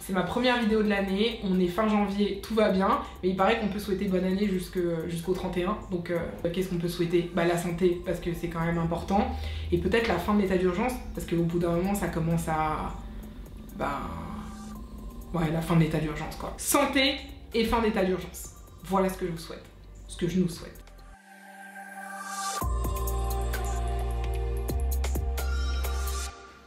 C'est ma première vidéo de l'année, on est fin janvier, tout va bien, mais il paraît qu'on peut souhaiter bonne année jusqu'au 31. Donc qu'est-ce qu'on peut souhaiter? La santé, parce que c'est quand même important, et peut-être la fin de l'état d'urgence, parce qu'au bout d'un moment ça commence à... ouais, la fin de l'état d'urgence quoi. Santé et fin d'état d'urgence. Voilà ce que je vous souhaite, ce que je nous souhaite.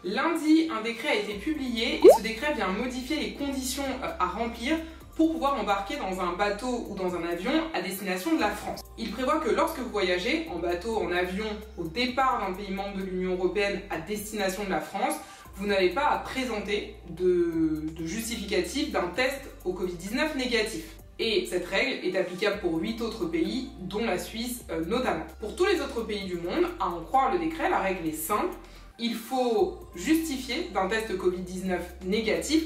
Lundi, un décret a été publié et ce décret vient modifier les conditions à remplir pour pouvoir embarquer dans un bateau ou dans un avion à destination de la France. Il prévoit que lorsque vous voyagez en bateau, en avion, au départ d'un pays membre de l'Union européenne à destination de la France, vous n'avez pas à présenter de justificatif d'un test au Covid-19 négatif. Et cette règle est applicable pour 8 autres pays, dont la Suisse notamment. Pour tous les autres pays du monde, à en croire le décret, la règle est simple. Il faut justifier d'un test Covid-19 négatif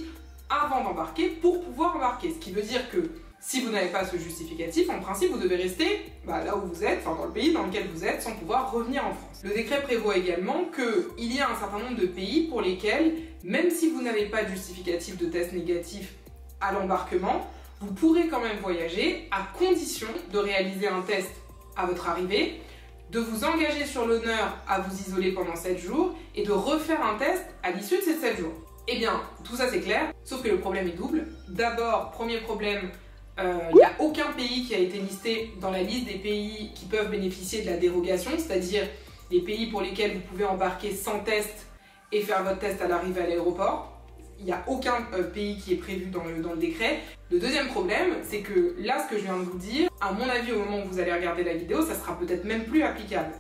avant d'embarquer pour pouvoir embarquer. Ce qui veut dire que si vous n'avez pas ce justificatif, en principe, vous devez rester là où vous êtes, dans le pays dans lequel vous êtes, sans pouvoir revenir en France. Le décret prévoit également qu'il y a un certain nombre de pays pour lesquels, même si vous n'avez pas de justificatif de test négatif à l'embarquement, vous pourrez quand même voyager à condition de réaliser un test à votre arrivée, de vous engager sur l'honneur à vous isoler pendant 7 jours et de refaire un test à l'issue de ces 7 jours. Eh bien, tout ça c'est clair, sauf que le problème est double. D'abord, premier problème, il n'y a aucun pays qui a été listé dans la liste des pays qui peuvent bénéficier de la dérogation, c'est-à-dire les pays pour lesquels vous pouvez embarquer sans test et faire votre test à l'arrivée à l'aéroport. Il n'y a aucun pays qui est prévu dans le décret. Le deuxième problème, c'est que là, ce que je viens de vous dire, à mon avis, au moment où vous allez regarder la vidéo, ça sera peut-être même plus applicable.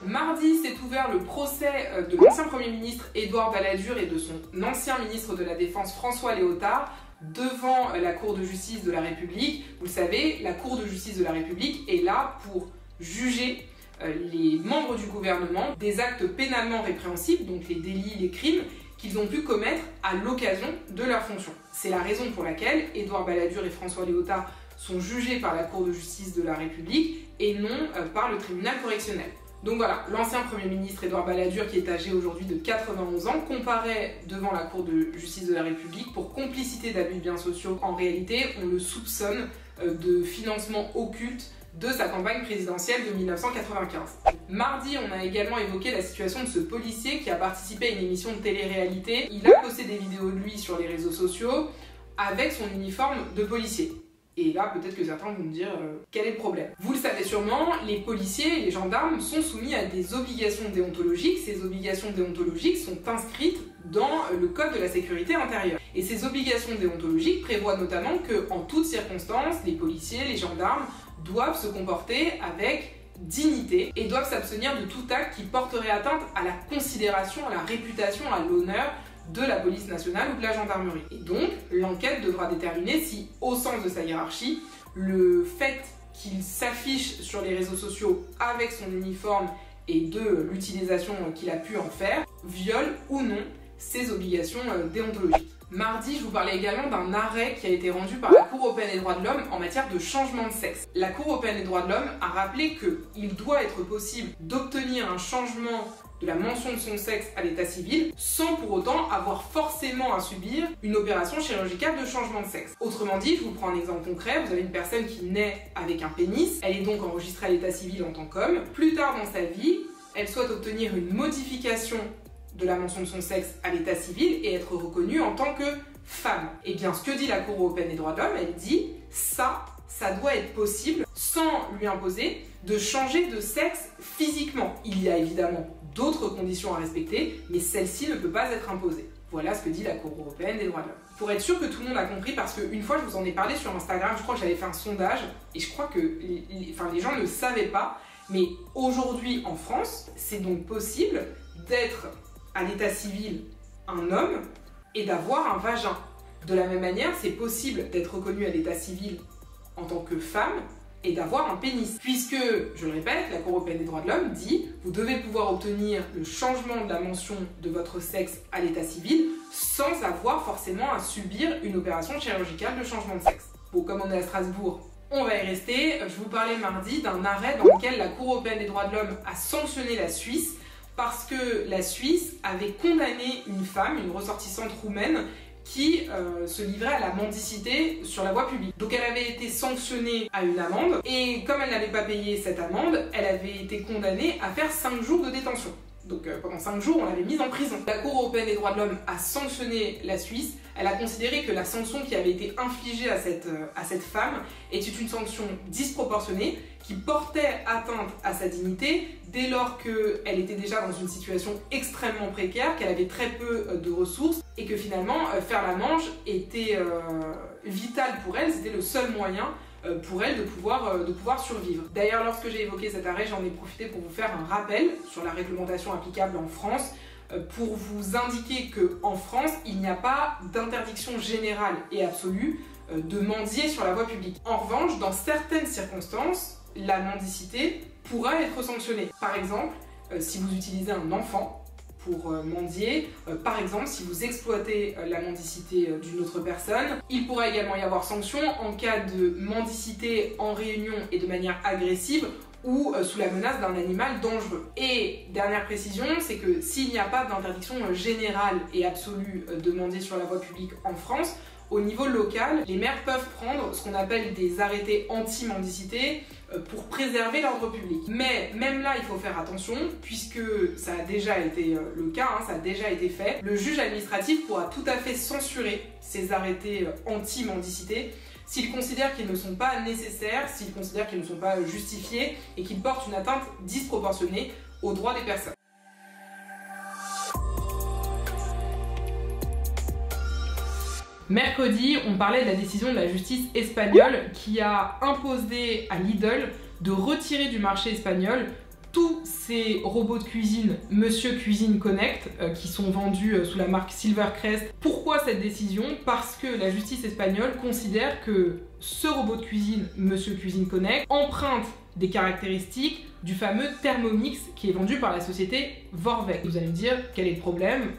Mardi s'est ouvert le procès de l'ancien Premier ministre Édouard Balladur et de son ancien ministre de la Défense François Léotard devant la Cour de justice de la République. Vous le savez, la Cour de justice de la République est là pour juger les membres du gouvernement des actes pénalement répréhensibles, donc les délits, les crimes qu'ils ont pu commettre à l'occasion de leur fonction. C'est la raison pour laquelle Édouard Balladur et François Léotard sont jugés par la Cour de justice de la République et non par le tribunal correctionnel. Donc voilà, l'ancien Premier ministre Édouard Balladur, qui est âgé aujourd'hui de 91 ans, comparaît devant la Cour de justice de la République pour complicité d'abus de biens sociaux. En réalité, on le soupçonne de financement occulte de sa campagne présidentielle de 1995. Mardi, on a également évoqué la situation de ce policier qui a participé à une émission de télé-réalité. Il a posté des vidéos de lui sur les réseaux sociaux avec son uniforme de policier. Et là, peut-être que certains vont me dire quel est le problème. Vous le savez sûrement, les policiers et les gendarmes sont soumis à des obligations déontologiques. Ces obligations déontologiques sont inscrites dans le Code de la sécurité intérieure. Et ces obligations déontologiques prévoient notamment qu'en toutes circonstances, les policiers, les gendarmes doivent se comporter avec dignité et doivent s'abstenir de tout acte qui porterait atteinte à la considération, à la réputation, à l'honneur de la police nationale ou de la gendarmerie. Et donc, l'enquête devra déterminer si, au sens de sa hiérarchie, le fait qu'il s'affiche sur les réseaux sociaux avec son uniforme et de l'utilisation qu'il a pu en faire viole ou non ses obligations déontologiques. Mardi, je vous parlais également d'un arrêt qui a été rendu par la Cour européenne des droits de l'homme en matière de changement de sexe. La Cour européenne des droits de l'homme a rappelé qu'il doit être possible d'obtenir un changement de la mention de son sexe à l'état civil sans pour autant avoir forcément à subir une opération chirurgicale de changement de sexe. Autrement dit, je vous prends un exemple concret, vous avez une personne qui naît avec un pénis, elle est donc enregistrée à l'état civil en tant qu'homme. Plus tard dans sa vie, elle souhaite obtenir une modification de la mention de son sexe à l'état civil et être reconnue en tant que femme. Et bien, ce que dit la Cour européenne des droits de l'homme, elle dit ça doit être possible sans lui imposer de changer de sexe physiquement. Il y a évidemment d'autres conditions à respecter, mais celle-ci ne peut pas être imposée. Voilà ce que dit la Cour européenne des droits de l'homme. Pour être sûr que tout le monde a compris, parce qu'une fois je vous en ai parlé sur Instagram, je crois que j'avais fait un sondage, et je crois que les gens ne le savaient pas, mais aujourd'hui en France, c'est donc possible d'être à l'état civil un homme et d'avoir un vagin. De la même manière, c'est possible d'être reconnu à l'état civil en tant que femme et d'avoir un pénis. Puisque, je le répète, la Cour européenne des droits de l'homme dit vous devez pouvoir obtenir le changement de la mention de votre sexe à l'état civil sans avoir forcément à subir une opération chirurgicale de changement de sexe. Bon, comme on est à Strasbourg, on va y rester. Je vous parlais mardi d'un arrêt dans lequel la Cour européenne des droits de l'homme a sanctionné la Suisse parce que la Suisse avait condamné une femme, une ressortissante roumaine, qui se livrait à la mendicité sur la voie publique. Donc elle avait été sanctionnée à une amende, et comme elle n'avait pas payé cette amende, elle avait été condamnée à faire 5 jours de détention. Donc pendant 5 jours, on l'avait mise en prison. La Cour européenne des droits de l'homme a sanctionné la Suisse. Elle a considéré que la sanction qui avait été infligée à cette femme était une sanction disproportionnée qui portait atteinte à sa dignité dès lors qu'elle était déjà dans une situation extrêmement précaire, qu'elle avait très peu de ressources et que finalement faire la manche était vital pour elle, c'était le seul moyen pour elle de pouvoir survivre. D'ailleurs, lorsque j'ai évoqué cet arrêt, j'en ai profité pour vous faire un rappel sur la réglementation applicable en France, pour vous indiquer qu'en France, il n'y a pas d'interdiction générale et absolue de mendier sur la voie publique. En revanche, dans certaines circonstances, la mendicité pourra être sanctionnée. Par exemple, si vous utilisez un enfant pour mendier, par exemple si vous exploitez la mendicité d'une autre personne. Il pourra également y avoir sanction en cas de mendicité en réunion et de manière agressive ou sous la menace d'un animal dangereux. Et dernière précision, c'est que s'il n'y a pas d'interdiction générale et absolue de mendier sur la voie publique en France, au niveau local, les maires peuvent prendre ce qu'on appelle des arrêtés anti-mendicité pour préserver l'ordre public. Mais même là, il faut faire attention, puisque ça a déjà été le cas, ça a déjà été fait. Le juge administratif pourra tout à fait censurer ces arrêtés anti-mendicité s'il considère qu'ils ne sont pas nécessaires, s'il considère qu'ils ne sont pas justifiés et qu'ils portent une atteinte disproportionnée aux droits des personnes. Mercredi, on parlait de la décision de la justice espagnole qui a imposé à Lidl de retirer du marché espagnol tous ces robots de cuisine Monsieur Cuisine Connect qui sont vendus sous la marque Silvercrest. Pourquoi cette décision? Parce que la justice espagnole considère que ce robot de cuisine Monsieur Cuisine Connect emprunte des caractéristiques du fameux Thermomix qui est vendu par la société Vorwerk. Vous allez me dire, quel est le problème?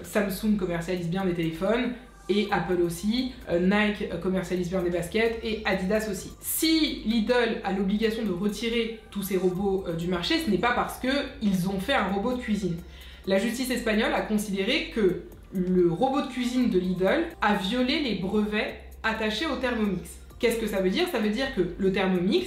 Samsung commercialise bien des téléphones, et Apple aussi, Nike commercialise bien des baskets et Adidas aussi. Si Lidl a l'obligation de retirer tous ces robots du marché, ce n'est pas parce qu'ils ont fait un robot de cuisine. La justice espagnole a considéré que le robot de cuisine de Lidl a violé les brevets attachés au Thermomix. Qu'est-ce que ça veut dire? Ça veut dire que le Thermomix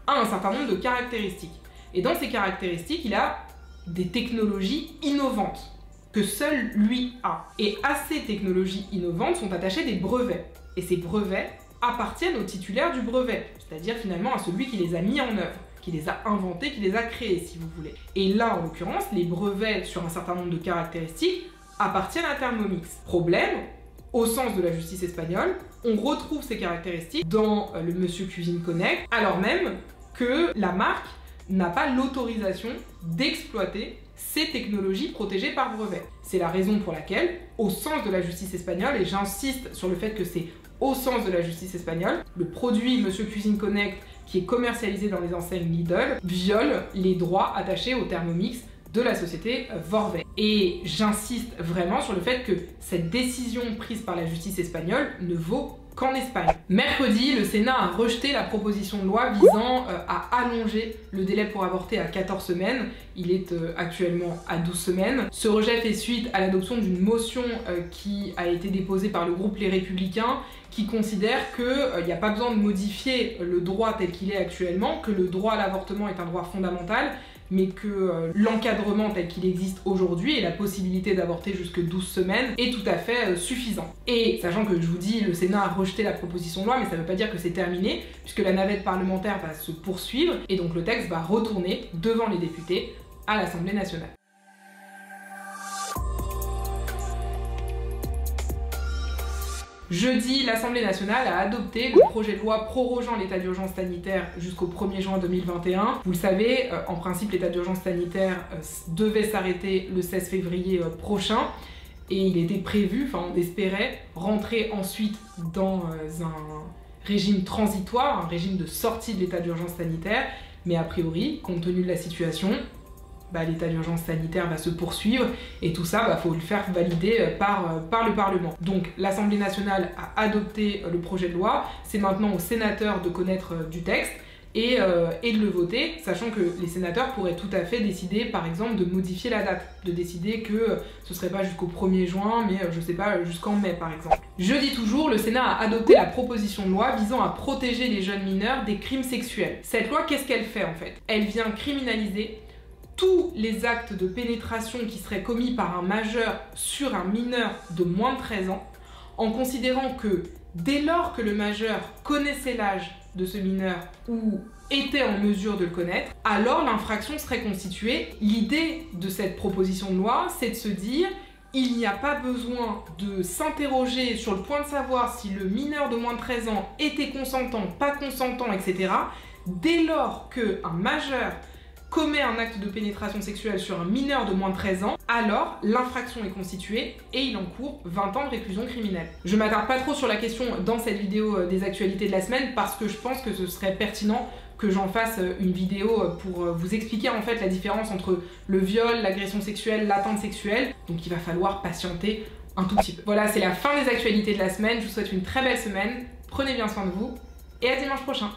a un certain nombre de caractéristiques. Et dans ces caractéristiques, il a des technologies innovantes que seul lui a. Et à ces technologies innovantes sont attachés des brevets. Et ces brevets appartiennent au titulaire du brevet, c'est-à-dire finalement à celui qui les a mis en œuvre, qui les a inventés, qui les a créés, si vous voulez. Et là, en l'occurrence, les brevets sur un certain nombre de caractéristiques appartiennent à Thermomix. Problème, au sens de la justice espagnole, on retrouve ces caractéristiques dans le Monsieur Cuisine Connect, alors même que la marque n'a pas l'autorisation d'exploiter ces technologies protégées par brevet. C'est la raison pour laquelle, au sens de la justice espagnole, et j'insiste sur le fait que c'est au sens de la justice espagnole, le produit Monsieur Cuisine Connect qui est commercialisé dans les enseignes Lidl viole les droits attachés au Thermomix de la société Vorwerk. Et j'insiste vraiment sur le fait que cette décision prise par la justice espagnole ne vaut qu'en Espagne. Mercredi, le Sénat a rejeté la proposition de loi visant à allonger le délai pour avorter à 14 semaines. Il est actuellement à 12 semaines. Ce rejet fait suite à l'adoption d'une motion qui a été déposée par le groupe Les Républicains qui considère qu'il n'y a pas besoin de modifier le droit tel qu'il est actuellement, que le droit à l'avortement est un droit fondamental, mais que l'encadrement tel qu'il existe aujourd'hui et la possibilité d'avorter jusque 12 semaines est tout à fait suffisant. Et sachant que je vous dis, le Sénat a rejeté la proposition de loi, mais ça ne veut pas dire que c'est terminé, puisque la navette parlementaire va se poursuivre, et donc le texte va retourner devant les députés à l'Assemblée nationale. Jeudi, l'Assemblée nationale a adopté le projet de loi prorogeant l'état d'urgence sanitaire jusqu'au 1er juin 2021. Vous le savez, en principe, l'état d'urgence sanitaire devait s'arrêter le 16 février prochain et il était prévu, enfin on espérait, rentrer ensuite dans un régime transitoire, un régime de sortie de l'état d'urgence sanitaire, mais a priori, compte tenu de la situation, l'état d'urgence sanitaire va se poursuivre et tout ça, faut le faire valider par le Parlement. Donc l'Assemblée nationale a adopté le projet de loi, c'est maintenant aux sénateurs de connaître du texte et de le voter, sachant que les sénateurs pourraient tout à fait décider, par exemple, de modifier la date, de décider que ce serait pas jusqu'au 1er juin, mais je sais pas, jusqu'en mai, par exemple. Je dis toujours, le Sénat a adopté la proposition de loi visant à protéger les jeunes mineurs des crimes sexuels. Cette loi, qu'est-ce qu'elle fait en fait? Elle vient criminaliser tous les actes de pénétration qui seraient commis par un majeur sur un mineur de moins de 13 ans, en considérant que dès lors que le majeur connaissait l'âge de ce mineur ou était en mesure de le connaître, alors l'infraction serait constituée. L'idée de cette proposition de loi, c'est de se dire il n'y a pas besoin de s'interroger sur le point de savoir si le mineur de moins de 13 ans était consentant, pas consentant, etc. Dès lors qu'un majeur commet un acte de pénétration sexuelle sur un mineur de moins de 13 ans, alors l'infraction est constituée et il encourt 20 ans de réclusion criminelle. Je m'attarde pas trop sur la question dans cette vidéo des actualités de la semaine parce que je pense que ce serait pertinent que j'en fasse une vidéo pour vous expliquer en fait la différence entre le viol, l'agression sexuelle, l'atteinte sexuelle. Donc il va falloir patienter un tout petit peu. Voilà, c'est la fin des actualités de la semaine. Je vous souhaite une très belle semaine. Prenez bien soin de vous et à dimanche prochain.